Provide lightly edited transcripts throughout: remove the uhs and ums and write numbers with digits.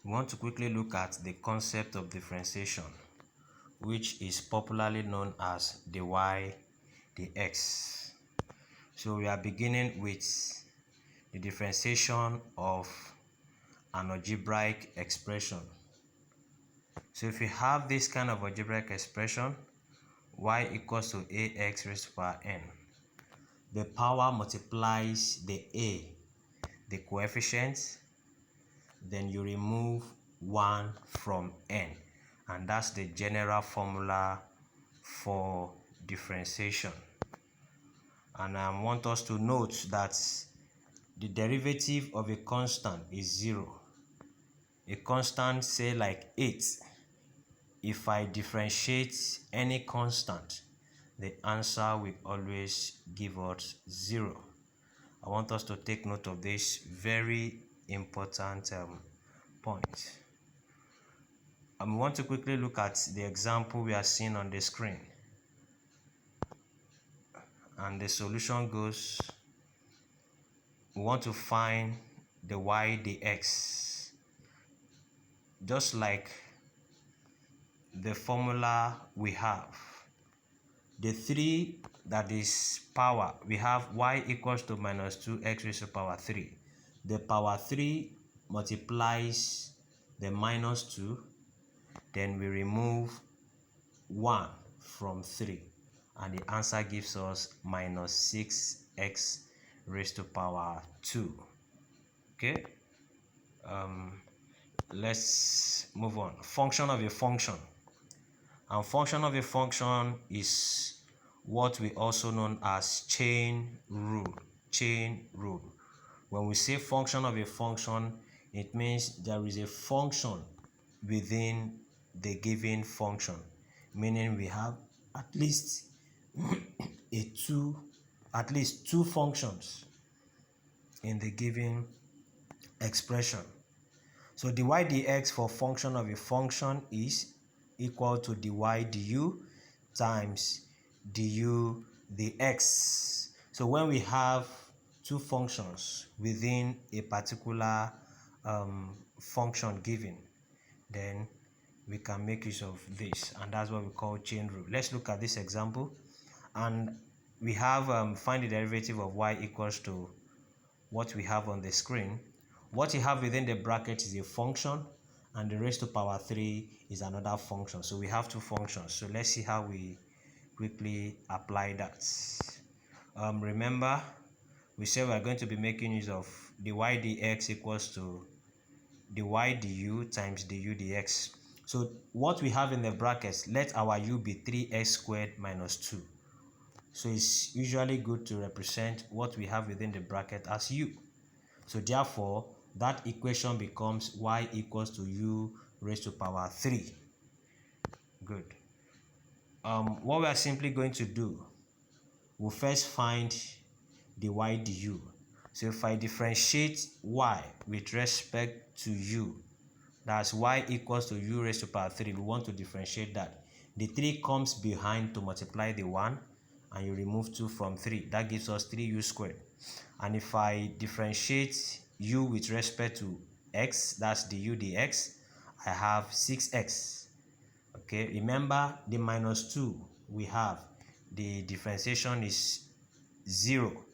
we want to quickly look at the concept of differentiation, which is popularly known as the y, the x. So we are beginning with the differentiation of an algebraic expression. So if we have this kind of algebraic expression, y equals to ax raised to power n, the power multiplies the a, the coefficient, then you remove 1 from n, and that's the general formula for differentiation. And I want us to note that the derivative of a constant is 0. A constant, say like 8, if I differentiate any constant, the answer will always give us 0. I want us to take note of this very important point. We want to quickly look at the example we are seeing on the screen. And the solution goes, we want to find the y, the x. Just like the formula we have, the 3 that is power, we have y equals to minus 2x raised to power 3. The power 3 multiplies the minus 2, then we remove 1 from 3, and the answer gives us minus 6x raised to power 2. Okay, let's move on. Function of a function. And function of a function is what we also known as chain rule. Chain rule. When we say function of a function, it means there is a function within the given function, meaning we have at least two functions in the given expression. So dy dx for function of a function is equal to dy du times du dx. So when we have two functions within a particular function given, then we can make use of this, and that's what we call chain rule. Let's look at this example, and we have find the derivative of y equals to what we have on the screen. What you have within the bracket is a function, and the raised to power 3 is another function. So we have two functions. So let's see how we quickly apply that. Remember, we said we are going to be making use of dy dx equals to dy du times du dx. So what we have in the brackets, let our u be 3x squared minus 2. So it's usually good to represent what we have within the bracket as u. So therefore, that equation becomes y equals to u raised to power 3. Good. What we are simply going to do, we'll first find dy du. So if I differentiate y with respect to u, that's y equals to u raised to power 3. We want to differentiate that. The 3 comes behind to multiply the 1, and you remove 2 from 3. That gives us 3u squared. And if I differentiate u with respect to x, that's du dx, I have 6x. Okay, remember the minus 2 we have, the differentiation is 0,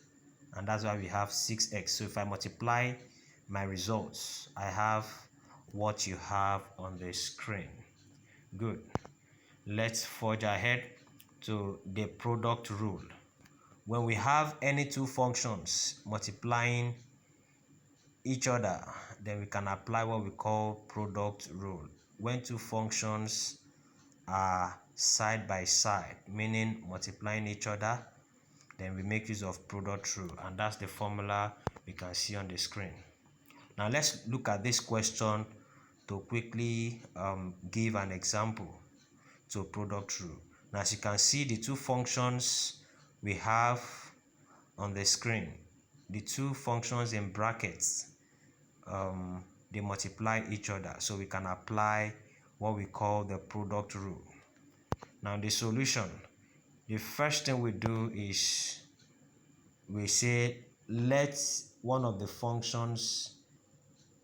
and that's why we have 6x. So if I multiply my results, I have what you have on the screen. Good. Let's forge ahead to the product rule. When we have any two functions multiplying each other, then we can apply what we call product rule. When two functions are side by side, meaning multiplying each other, then we make use of product rule, and that's the formula we can see on the screen. Now let's look at this question to quickly give an example to product rule. Now, as you can see, the two functions we have on the screen, the two functions in brackets, they multiply each other, so we can apply what we call the product rule. Now the solution, the first thing we do is we say let one of the functions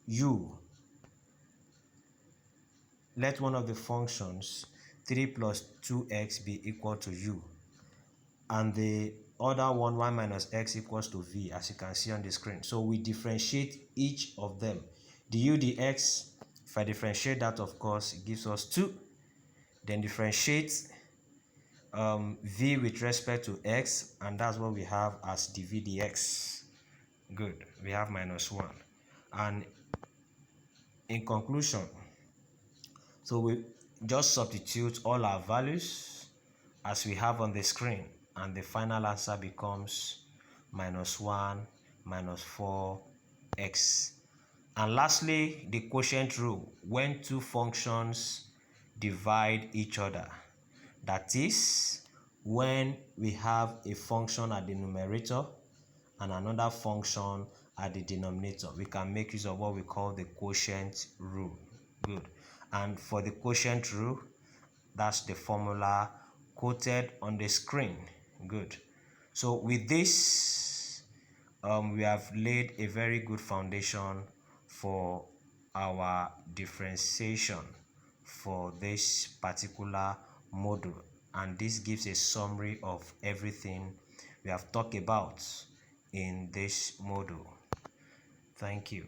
u let one of the functions 3 plus 2x be equal to u, and the other one y minus x equals to v, as you can see on the screen. So we differentiate each of them. The u dx, if I differentiate that, of course, it gives us 2. Then differentiate v with respect to x, and that's what we have as dv dx. Good, we have minus 1. And in conclusion, so we just substitute all our values as we have on the screen, and the final answer becomes minus 1 minus 4x. And lastly, the quotient rule, when two functions divide each other. That is, when we have a function at the numerator and another function at the denominator, we can make use of what we call the quotient rule. Good. And for the quotient rule, that's the formula quoted on the screen. Good. So with this, we have laid a very good foundation for our differentiation for this particular module, and this gives a summary of everything we have talked about in this module. Thank you.